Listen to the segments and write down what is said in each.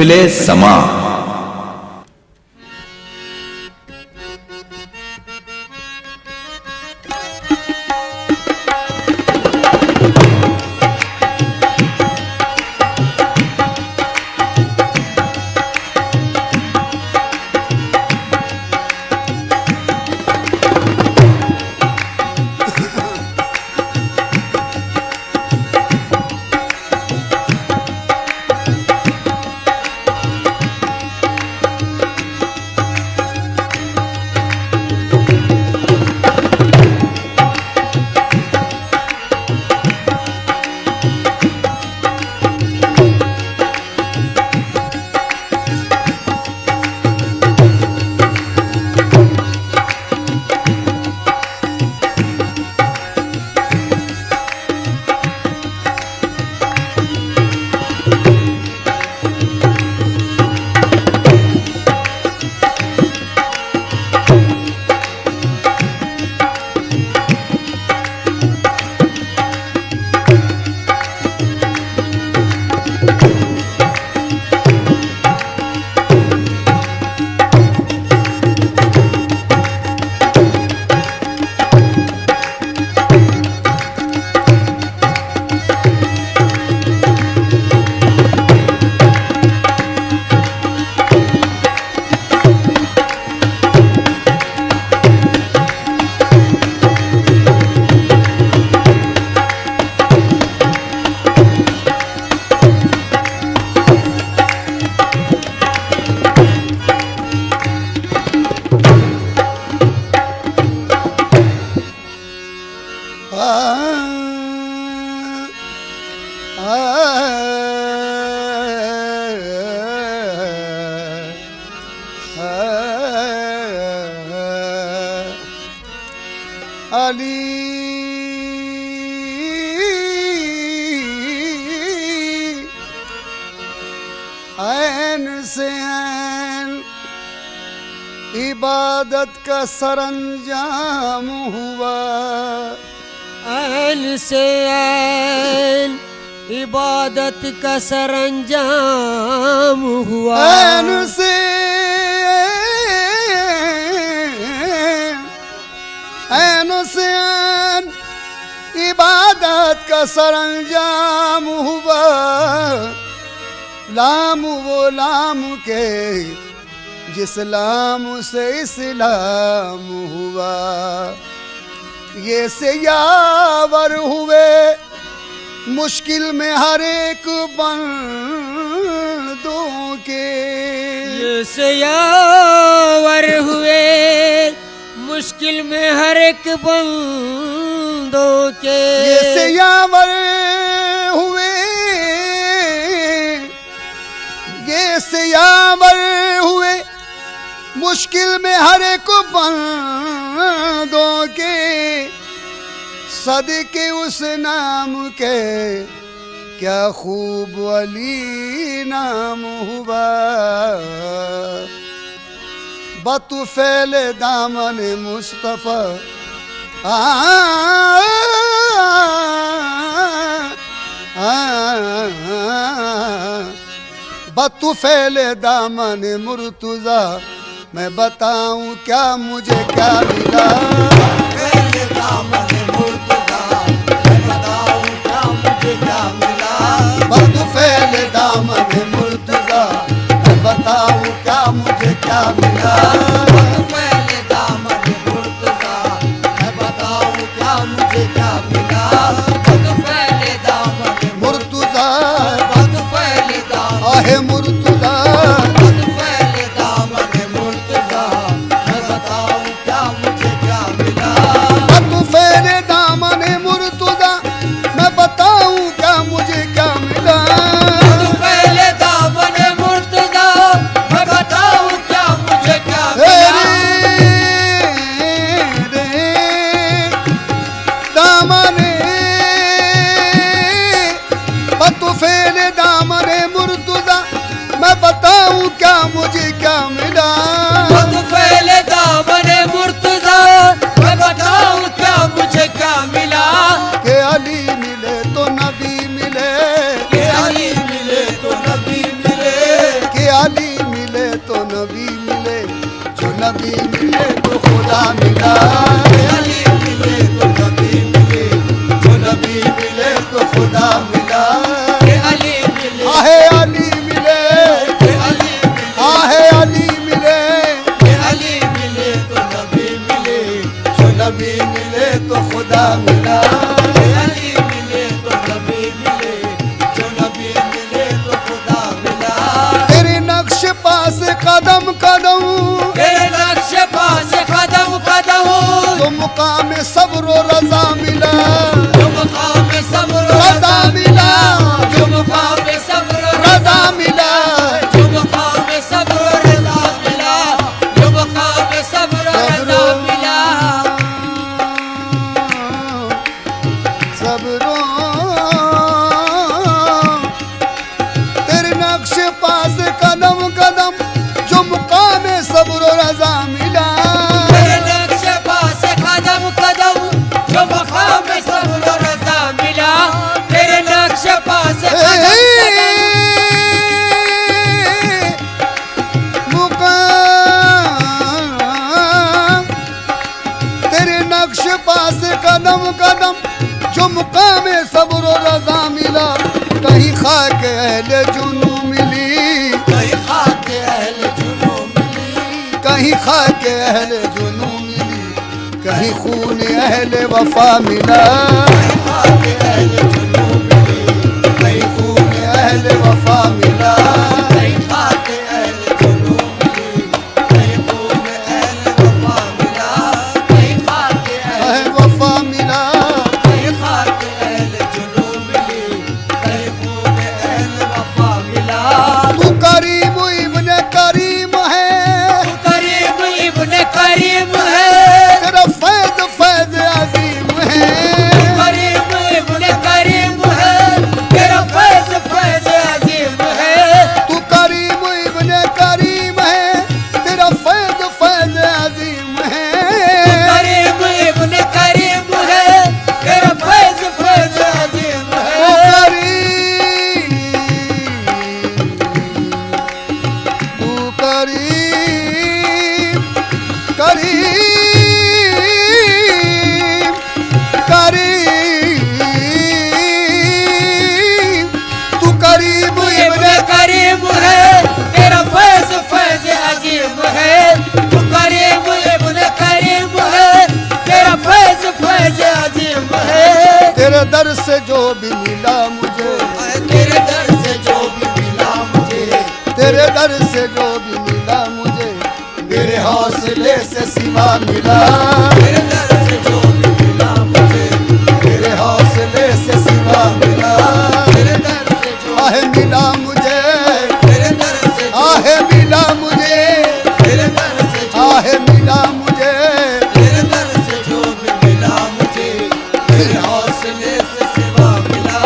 महफिले समा। अली ऐन से ऐन इबादत का सरंजाम हुआ। ऐन से ऐन इबादत का सरंजाम हुआ। ऐन से ऐन से ऐन इबादत का सरंजाम हुआ। लाम वो लाम के जिस लाम से इस्लाम हुआ। ये से यावर हुए मुश्किल में हर एक बंदों के। ये से यावर हुए मुश्किल में हर एक बंदों के। ये से यावर हुए, ये से यावर हुए मुश्किल में हर एक बंदों के। सदके उस नाम के क्या खूब अली नाम हुआ। बतुफैल दामन मुस्तफा बतुफैल दामन मुर्तुजा मैं बताऊं क्या मुझे क्या मिला। बतुफैल दामन मुर्तुजा मैं बताऊं क्या मुझे क्या मिला। बतुफैल दामन मुर्तुजा मैं बताऊं क्या मुझे क्या मिला। बतुफैल दामन मुर्तुजा बतुफैल दामन आहे मुर्तुजा। बतुफैल दामन मुर्तुजा मैं बताऊं क्या मुझे क्या मिला। बतुफैल दामन मुर्तुजा मैं बताऊं क्या मुझे क्या मिला। बतुफैल दामन मुर्तुजा मैं बताऊं क्या मुझे क्या रे मिला। रे दामन बतुफैल दामन मुर्तुजा मैं बताऊं क्या मुझे क्या मिला। बतुफैल दामन मुर्तुजा मैं बताऊं क्या मुझे क्या मिला। के अली मिले तो नबी मिले। के अली मिले तो नबी मिले। के नबी मिले तो खुदा मिला। अली मिले तो नबी मिले, जो नबी मिले तो खुदा मिला। अली मिले, आहे अली मिले, अली मिले, आहे अली मिले, अली मिले तो नबी मिले, जो नबी मिले तो खुदा मिला। अली मिले तो नबी मिले, जो नबी मिले तो खुदा मिला। तेरे नक्श पास कदम कदम, तेरे नक्श पास कदम कदम, तो मुकाम सब्र व रजा मिला। जो मुकाम सब्र रजा मिला, जो मुकाम सब्र रजा मिला, जो मुकाम सब्र रजा मिला, जो मुकाम सब्र रजा मिला। सब्रो तेरे नक्श पास कदम कदम, जो मुकाम सब्र व रजा मिला। तेरे नक्श पास कदम कदम, जो मुकाम सब्र रजा मिला। तेरे नक्श पास कदम कदम, मुकाम तेरे नक्श पास कदम कदम, जो मुकाम सब्र व रजा मिला। कहीं खाक अहले जुनू मिली, कहीं खाके अहल जुनू मिली, कहीं खाक अहले जुनू मिली, कहीं खून अहले वफा मिला। कहीं खाके अहल जुनू मिली, कहीं खून अहले वफा मिला। कहीं खाके अहल जुनू मिली, कहीं खून अहल वफा मिला। कहीं खाके अहल, वफा मिला। कहीं खाके अहल जुनू मिली, कहीं खून अहल वफा मिला। तू करीम इब्ने करीम है, तू करीम इब्ने करीम है, तेरा फैज फैज अजीम है। करीम इब्ने करीम है, तेरा फैज फैज अजीम है। तू करीम इब्ने करीम है, तेरा फैज फैज अजीम है। करीम इब्ने करीम है, तेरा फैज फैज अजीम तू है। करीम, तू करीम, करीम, करीम, तू करीम इब्ने इब्ने करीम है, तेरा फैज फैज अजीम है। तू करीम इब्ने करीम है, तेरा फैज फैज अजीम है। तेरे दर से जो भी मिला मुझे, तेरे दर से जो भी मिला मुझे, तेरे दर से जो भी मिला मुझे, मेरे हौसले से सिवा मिला। तेरे दर से जो भी मिला मुझे, मेरे हौसले से सिवा मिला। तेरे दर से जो, आहे मिला मुझे, तेरे दर से जो, आहे मिला मुझे, तेरे दर से जो, आहे मिला मुझे। तेरे दर से जो भी मिला मुझे, मेरे हौसले से सिवा मिला।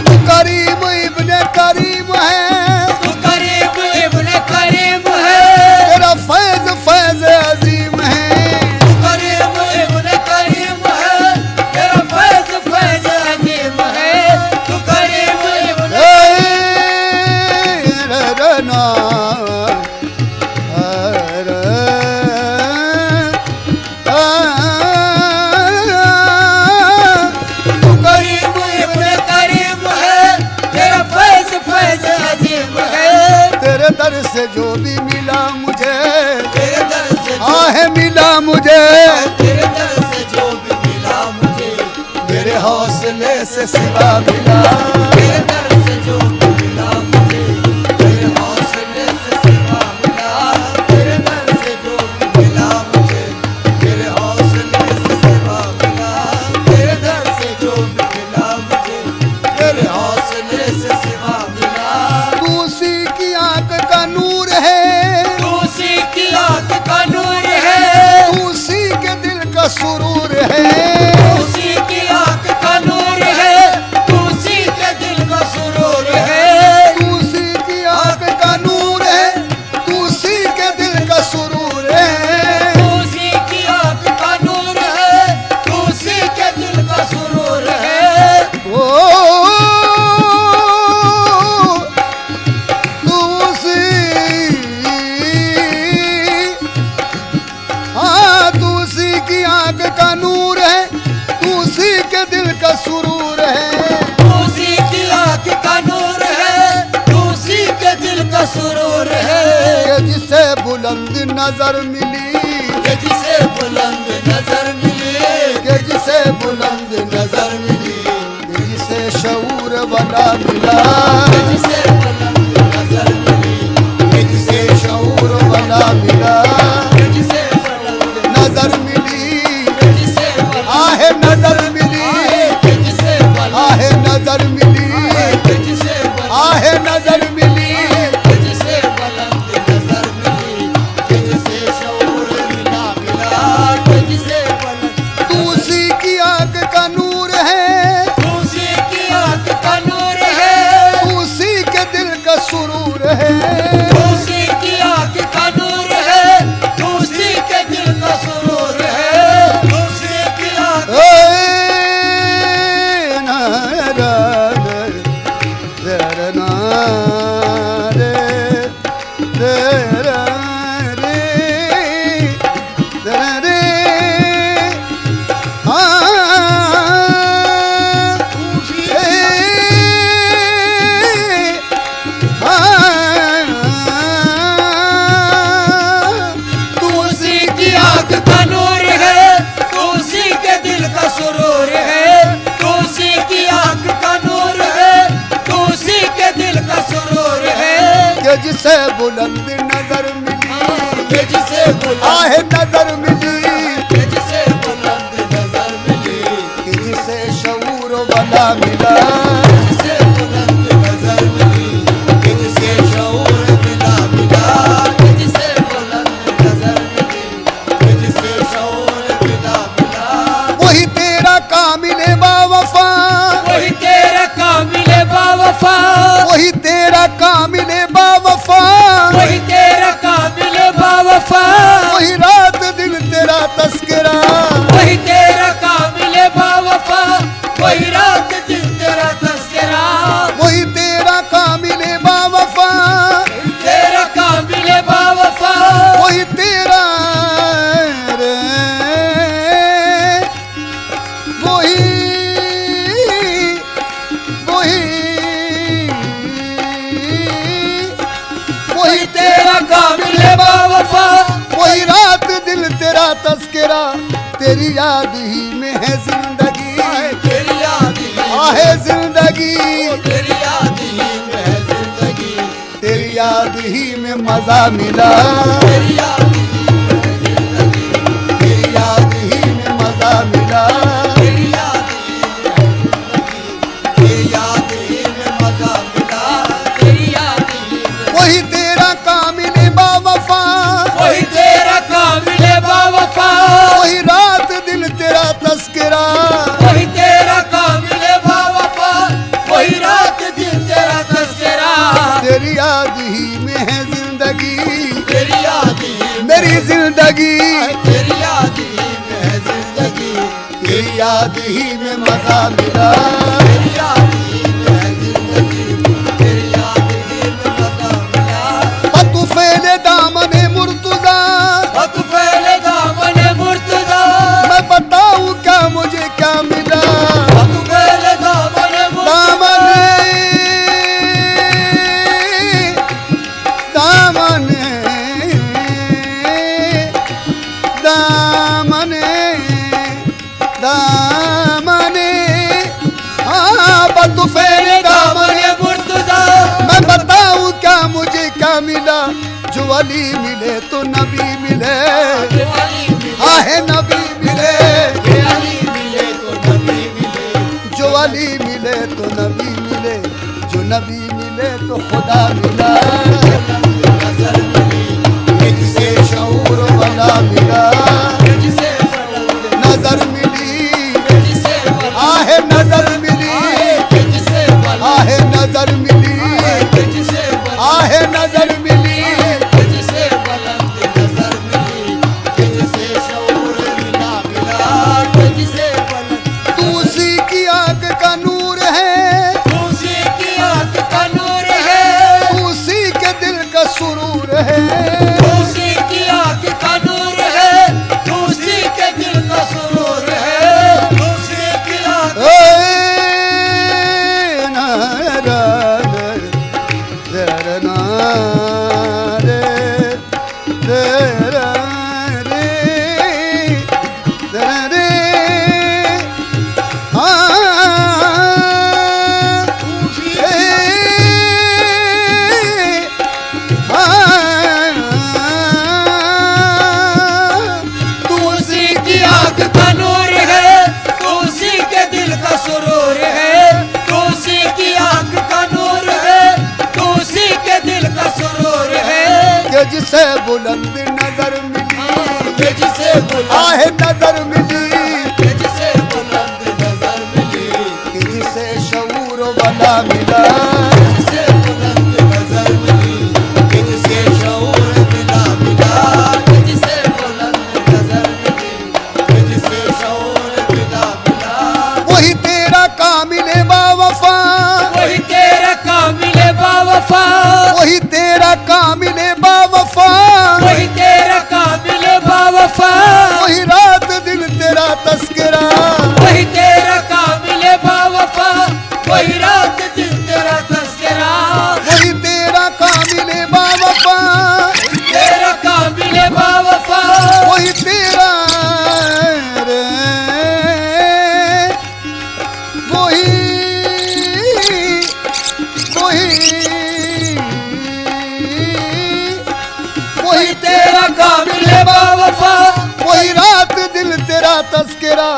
तू करीम इब्ने करीम है, तू करीम इब्ने करीम है, तेरा फैज फैज अजीम है। तू करीम इब्ने करीम है, तेरा फैज फैज अजीम है। तू करीम इब्ने, रना करीम इब्ने करीम है, तेरा फैज फैज अजीम है। तेरे दर से जो भी मिला मुझे, तेरे दर से जो, आहे मिला मुझे, तेरे दर से जो भी मिला मुझे, मेरे हौसले से सिवा मिला। तेरे दर से जो भी मिला मुझे, मेरे हौसले से सिवा मिला। तेरे दर से जो भी मिला मुझे, मेरे हौसले से सिवा मिला। तेरे दर से जो भी मिला मुझे, मेरे हौसले से सिवा मिला। तू उसी की आंख का नूर है, तू उसी की आंख का नूर है, तू उसी के दिल का सुरूर है। उसी की आंख का नूर है, तू उसी के का सुरूर है कि जिसे बुलंद नजर मिली, कि जिसे बुलंद नजर मिली, कि जिसे बुलंद नजर मिली, कि जिसे शऊर वाला मिला, कि जिसे बुलंद नजर मिली, कि जिसे शऊर वाला मिला, कि जिसे बुलंद नजर मिली, कि जिसे बुलंद आहे नजर मिली, कि जिसे बुलंद आहे नजर मिली, कि जिसे बुलंद आहे नजर मिली, कि जिसे बुलंद नजर मिली, कि जिसे शऊर मिला मिला, कि जिसे बुलंद तू उसी की आंख का नूर है, उसी की आंख का नूर है, तू उसी के दिल का सुरूर है, उसी की आंख का नूर है, उसी के दिल का सुरूर है, उसी की आंख ए ना रा रे रे ना रे रे रा रे रे रे तू उसी की आंख का नूर है तू उसी के दिल का सुरूर है तू उसी की आंख का नूर है तू उसी के दिल का सुरूर है कि जिसे बुलंद नजर मिली, कि जिसे बुलंद आहे नजर मिली, कि जिसे बुलंद नजर मिली, कि जिसे शऊर वाला मिला, जिसे बुलंद नजर मिली, कि जिसे शऊर मिला मिला, कि जिसे बुलंद नजर मिली, कि जिसे शऊर मिला मिला, वही तेरा कामिल बावफा, वही तेरा कामिल बावफा वही तेरा कामिल बावफा, वही तेरा कामिल बावफा वही रात दिन तेरा तस्करा, वही तेरा कामिल बावफा वही रात दिन तेरा तस्करा वही तेरा कामिल बावफा, तेरा कामिल बावफा वही तेरा रे वही वही वही तेरा कामिल बावफा वही रात दिल तेरा तस्करा, तेरी याद ही में है जिंदगी, तेरी याद ही आहे जिंदगी, तेरी याद ही में है जिंदगी, तेरी याद ही में मजा मिला, तेरी याद ही में है जिंदगी, तेरी याद ही में मजा मिला, तेरी याद ही में है जिंदगी, तेरी याद ही में मजा मिला, तेरी याद ही में वही तेरा कामिल बावफा, वही तेरा कामिल बावफा वही रात दिल तेरा तस्करा, वही तेरा कामिल बावफा वही रात दिन तेरा तस्करा तेरी याद ही में है जिंदगी, तेरी याद ही मेरी जिंदगी, तेरी याद ही में है जिंदगी, तेरी याद ही में मजा मिला, तेरी याद ही में है जिंदगी, तेरी याद ही में मजा मिला, तू फैले दामने मुर्तजा, वक्त पहले दामन मुर्तजा, मैं बताऊं क्या मुझे क्या मिला, वक्त पहले दामन मुर्तजा, दामने दामने दामने हाँ बतू फेरे दामने, मुर्तजा मैं बताऊं क्या मुझे क्या मिला, जो अली मिले तो नबी मिले, आहे नबी मिले, अली मिले तो नबी मिले, जो अली मिले तो नबी मिले, जो नबी मिले तो खुदा मिला, नजर मिली, जिसे शऊर वाला मिला, जिसे बुलंद नजर मिली, जिसे बुलंद आहे नजर मिली, जिसे बुलंद आहे नजर मिली, जिसे बुलंद आहे नजर मिली, जिसे बुलंद नजर मिली, जिसे शऊर मिला मिला, जिसे बुलंद तू उसी की आंख का नूर है, उसी की आंख का नूर है तू उसी के दिल का सुरूर है, उसी की आंख का नूर है उसी के दिल का सुरूर है उसी की आंख ए ना रा रा रा ना कि जिसे बुलंद नजर मिली, कि जिसे बुलंद आहे नजर मिली, कि जिसे बुलंद नजर मिली, कि जिसे शऊर वाला मिला, जिसे बुलंद नजर मिली, कि जिसे शऊर मिला मिला, कि जिसे बुलंद नजर मिली, कि जिसे शऊर मिला मिला। वही तेरा कामिल बावफा, वही तेरा कामिल बावफा, वही तेरा कामिल बावफा, वही तेरा कामिल बावफा, वही रात दिन तेरा तस्करा, वही तेरा कामिल बावफा, वही रात दिन तेरा तस्करा, वही तेरा कामिल बावफा, तेरा कामिल बावफा, वही तेरा रे, वही वही तेरा कामिल बावफा, वही रात दिल तेरा तस्करा,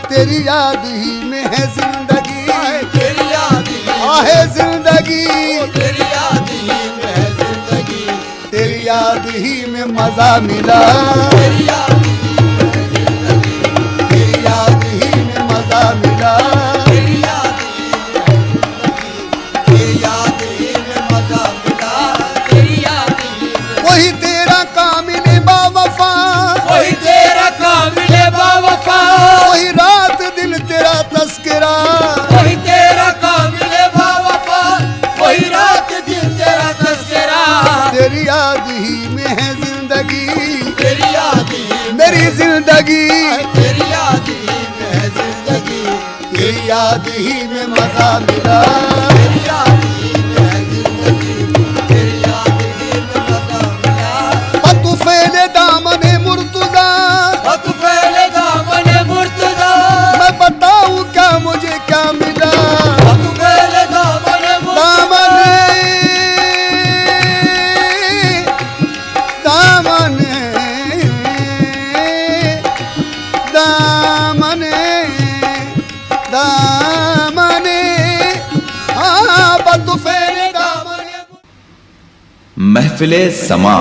तेरी याद ही में है जिंदगी, तेरी याद ही आहे जिंदगी, तेरी याद ही में है जिंदगी, तेरी याद ही में मजा मिला, तेरी याद ही में है जिंदगी, तेरी याद ही में मजा मिला, तेरी याद ही में है जिंदगी, तेरी याद ही में मजा मिला, तेरी याद ही में। वही तेरा कामिल बावफा, वही तेरा कामिल बावफा, वही रात दिल तेरा तस्करा, वही तेरा कामिल बावफा, वही रात दिन तेरा तस्करा, तेरी याद ही में है जिंदगी, तेरी याद ही मेरी जिंदगी, तेरी याद ही में है जिंदगी, तेरी याद ही में मजा मिला, तेरी याद ही में है जिंदगी, तेरी याद ही में मजा मिला। तू फैले दामने मुर्तजा, वक्त पहले दामन मुर्तजा, मैं बताऊं क्या मुझे क्या मिला, वक्त पहले दामन मुर्तजा, दामने दामने दामने दामने, हाँ तू फैले दामने। महफिले समा